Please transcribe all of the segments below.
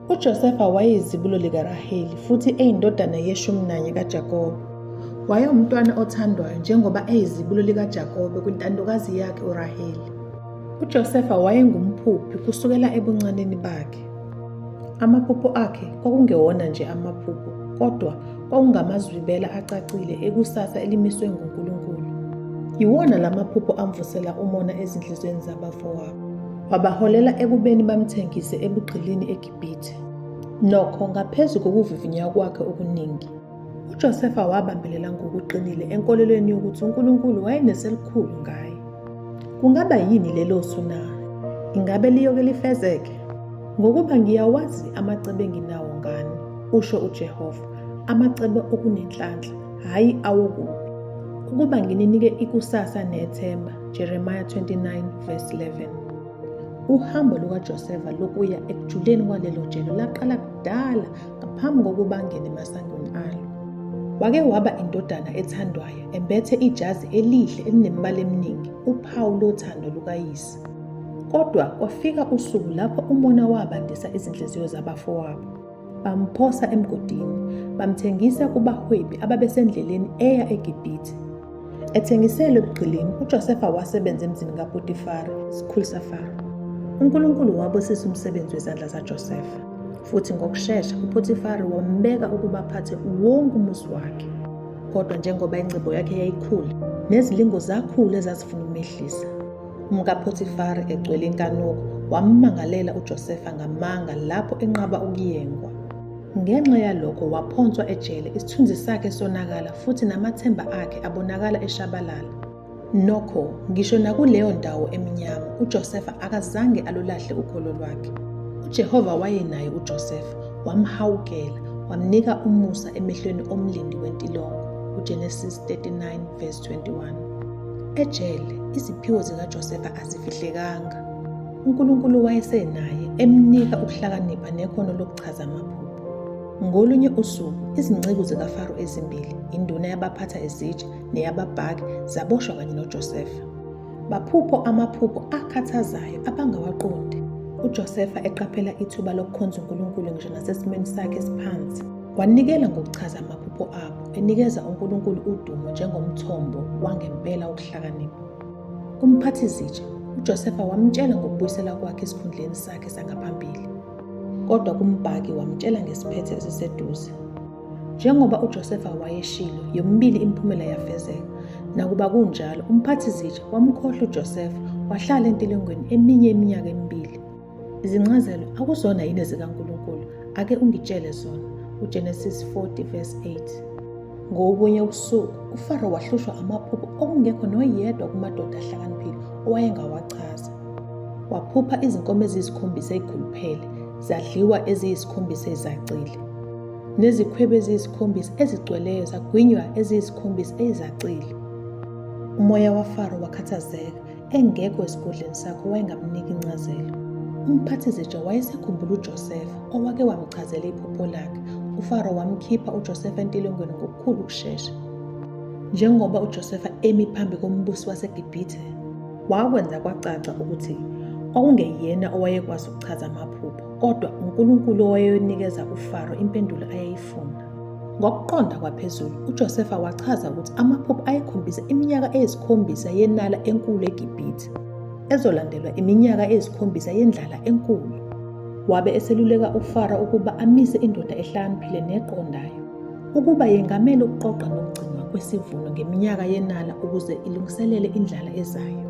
UJosefa wayeyizibulo likaRaheli futhi eyindodana ye-11 kaJakobe. Wayewumntwana othandwayo njengoba eyizibulo likaJakobe kwintandokazi yakhe uRaheli. UJosefa wayengumphuphi kusukela ebuncaneni bakhe. Amaphupho akhe kwakungewona nje amaphupho, kodwa kwakungamazwibela acacile ekusasa elimiswe nguNkulunkulu. Yiwona lamaphupho amvusela umona ezinhlizweni zabafowabo, wabaholela ekubeni bamthengise ebugqilini eGibhithe. Nokho ngaphezu kokuvivinywa kwakhe okuningi, uJosefa wabambelela ngokuqinile enkolelweni yokuthi uNkulunkulu wayeneselikhulu ngaye. Kungaba yini lelo su na? Ingabe liyoke lifezeke? Ngokuba ngiyawazi amacebo enginawo ngani, usho uJehova, amacebo okunenhlanhla, hhayi awokubi, ukuba ngininike ikusasa nethemba. Jeremiah 29:11. Uhambo lukaJosefa lokuya ekujuleni kwalelo jele laqala kudala ngaphambi kokuba angene emasangweni alo. Wake waba indodana ethandwayo, embethe ijazi elihle elinemibala eminingi, uphawu lothando lukayise. Kodwa kwafika usuku lapho umona wabandisa izinhliziyo zabafowabo. Bamphosa emgodini, bamthengisa kubahwebi ababesendleleni eya eGibhithe. Ethengiselwe ebugqilini, uJosefa wasebenza emzini kaPotifari, isikhulu saFaro. uNkulunkulu wabusisa umsebenzi wezandla zaJosefa, futhi ngokushesha uPotifari wambeka ukuba aphathe wonke umuzi wakhe. Kodwa njengoba ingcebo yakhe yayikhula, nezilingo zakhula ezazifuna ukumehlisa, umkaPotifari egcwele inkanuko wammangalela uJosefa ngamanga lapho enqaba ukuyengwa. Ngenxa yalokho waphonswa ejele, isithunzi sakhe sonakala futhi namathemba akhe abonakala eshabalala. Nokho, ngisho nakuleyo ndawo eminyama, uJosefa akazange alulahle ukholo lwakhe. uJehova wayenaye uJosefa, wamhawukela, wamnika umusa emehlweni omlindi wentilongo. uGenesis 39:21. Ejele, iziphiwo zikaJosefa azifihlekanga. uNkulunkulu wayesenaye, emnika ukuhlakanipha nekhono lokuchaza amaphupho. Ngolunye usuku, izinceku zikaFaro ezimbili, induna yabaphatha izitsha neyababhaki, zaboshwa kanye noJosefa. Baphupho amaphupho akhathazayo abangawaqondi. uJosefa eqaphela ithuba lokukhonza uNkulunkulu ngisho nasesimeni sakhe esiphansi. Wanikela ngokuchaza amaphupho abo, enikeza uNkulunkulu udumo njengomthombo wangempela ukuhlakanipha. Kumphathi izitsha, uJosefa wamtshela ngokubuyisela kwakhe esikhundleni sakhe sangaphambili. Kodwa kumbhaki wamtshela ngesiphetho esiseduze. Njengoba uJosefa wayeshilo, yomibili imiphumela yafezeka. Nakuba kunjalo, umphathi izitsha wamkhohlwa uJosefa, wahlala entilongweni eminye iminyaka emibili. Izincazelo akuzona yini zikaNkulunkulu? Ake ungitshele zona. uGenesis 40:8. Ngobunye ubusuku, uFaro wahlushwa amaphupho okungekho noyedwa kumadoda ahlakaniphile owayengawachaza. Waphupha izinkomo eziyisikhombisa ezikhuluphele, zadliwa eziyisikhombisa ezacile, nezikhwebe eziyisikhombisa ezigcweleyo zagwinywa eziyisikhombisa ezacile. Umoya waFaro wakhathazeka, engekho esigodlweni sakhe wayengamnika incazelo. Umphathi izitsha wayesekhumbula uJosefa, owake wamchazela iphupho lakhe. uFaro wamkhipha uJosefa entilongweni ngokukhulu ukushesha. Njengoba uJosefa emi phambi kombusi waseGibhithe, wakwenza kwacaca ukuthi kwakungeyena owayekwazi ukuchaza amaphupho, kodwa uNkulunkulu owayenikeza uFaro impendulo ayayifuna. Ngokuqonda kwaphezulu, uJosefa wachaza ukuthi amaphupho ayekhombisa iminyaka eyisikhombisa yenala enkulu eGibhithe, ezolandelwa iminyaka eyisikhombisa yendlala enkulu. Wabe eseluleka uFaro ukuba amise indoda ehlakaniphile neqondayo, ukuba yengamele ukuqoqa nokugcinwa kwesivuno ngeminyaka yenala ukuze ilungiselele indlala ezayo.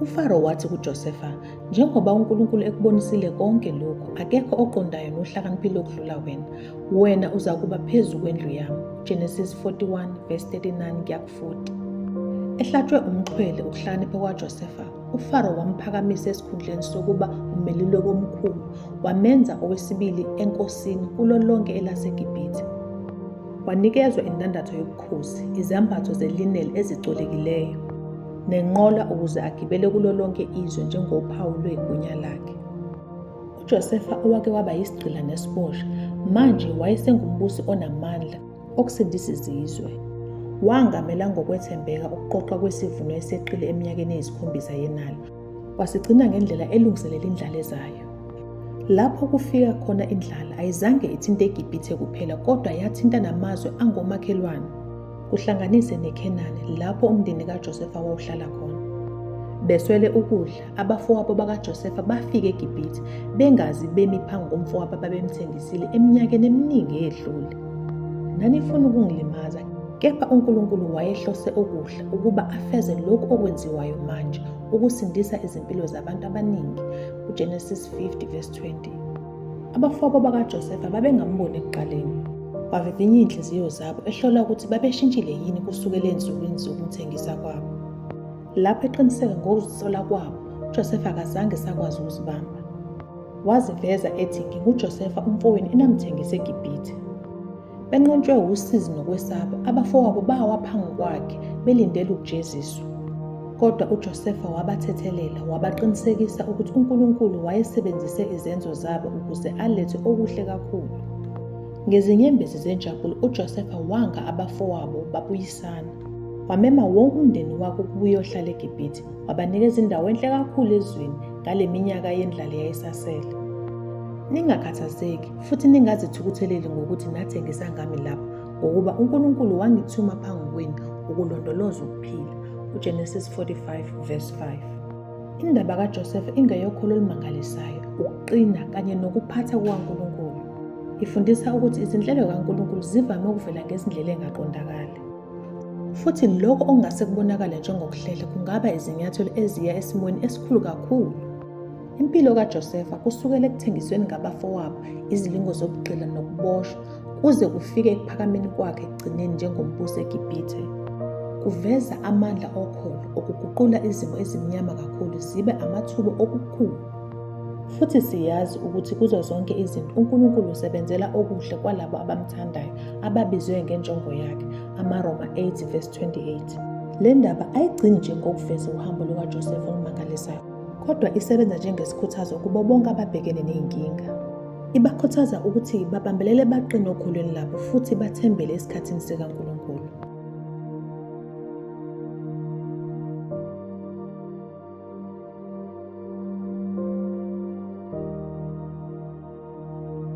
uFaro wathi kuJosefa, njengoba uNkulunkulu ekubonisile konke lokhu, akekho oqondayo nohlakaniphile okudlula wena. Wena uza kuba phezu kwendlu yami. Genesis 41:39-40. Ehlatshwe umxhwele ukuhlakanipha kwaJosefa, uFaro wamphakamisa esikhundleni sokuba umeluleki omkhulu, wamenza owesibili enkosini kulo lonke elaseGibhithe. Wanikezwa indandatho yobukhosi, izambatho zelineni ezicolekileyo, nenqola ukuze agibele kulo lonke izwe njengophawu lwegunya lakhe. uJosefa, owake waba yisigqila nesiboshwa, manje wayesengumbusi onamandla okusindisa izizwe. Wangamela ngokwethembeka ukuqoqwa kwesivuno eseqile eminyakeni eyisikhombisa yenala, wasigcina ngendlela elungiselela indlala ezayo. Lapho kufika khona indlala ayizange ithinte iGibhithe kuphela kodwa yathinta namazwe angomakhelwane, kuhlanganise neKhenani lapho umndeni kaJosefa wawuhlala khona. Beswele ukudla, abafowabo bakaJosefa bafika eGibhithe bengazi bemi phambi komfowabo ababemthengisile eminyakeni eminingi edlule. Nanifuna ukungilimaza, kepha uNkulunkulu wayehlose okuhle ukuba afeze lokhu okwenziwayo manje, ukusindisa izimpilo zabantu abaningi. UGenesis 50:20. Abafowabo bakaJosefa babengamboni ekuqaleni. Wavivinya inhliziyo zabo ehlola ukuthi babeshintshile yini kusukela ensukwini zokumthengisa kwabo. Lapho eqiniseka ngokuzisola kwabo, uJosefa akazange sakwazi ukuzibamba. Waziveza ethi, "NginguJosefa umfowenu enamthengisa eGibhithe." Benqontshwe usizi nokwesaba, abafowabo bawa phambi kwakhe belindele ukujeziswa. Kodwa uJosefa wabathethelela, wabaqinisekisa ukuthi uNkulunkulu wayesebenzise izenzo zabo ukuze alethe okuhle kakhulu. Ngezinyembezi zenjabulo uJosefa wanga abafowabo babuyisana. Wamema wonke umndeni wakhe ukuba uyohlala eGibhithe, wabanikeza indawo enhle kakhulu ezweni ngale minyaka yendlala eyayisasele. Ningakhathazeki futhi ningazithukutheleli ngokuthi nathengisa ngami lapho, ngokuba uNkulunkulu wangithuma phambi kwenu ukulondoloza ukuphila. UGenesis 45:5. Indaba kaJosefa ingeyokholo olumangalisayo, ukuqina kanye nokuphatha kukaNkulunkulu. Ifundisa ukuthi izinhlelo zikaNkulunkulu zivame ukuvela ngezindlela ezingaqondakali. Futhi lokho okungase kubonakale njengokuhlehla kungaba izinyathelo eziya esimweni esikhulu kakhulu. Impilo kaJosefa kusukela ekuthengisweni ngabafowabo, izilingo zokugxila nokuboshwa, kuze kufike ekuphakameni kwakhe ekugcineni njengombusi eGibhithe. Kuveza amandla okholo okuguqula izimo ezimnyama kakhulu zibe amathuba okukhulu. Futhi siyazi ukuthi kuzo zonke izinto uNkulunkulu usebenzela okuhle kwalabo abamthandayo, ababizwe ngenjongo yakhe. AmaRoma 8:28. Le ndaba ayigcini nje ngokuveza uhambo lukaJosefa olumangalisayo, kodwa isebenza njengesikhuthazo kubo bonke ababhekene ney'nkinga. Ibakhuthaza ukuthi babambelele baqine okholweni labo futhi bathembele esikhathini sikaNkulunkulu.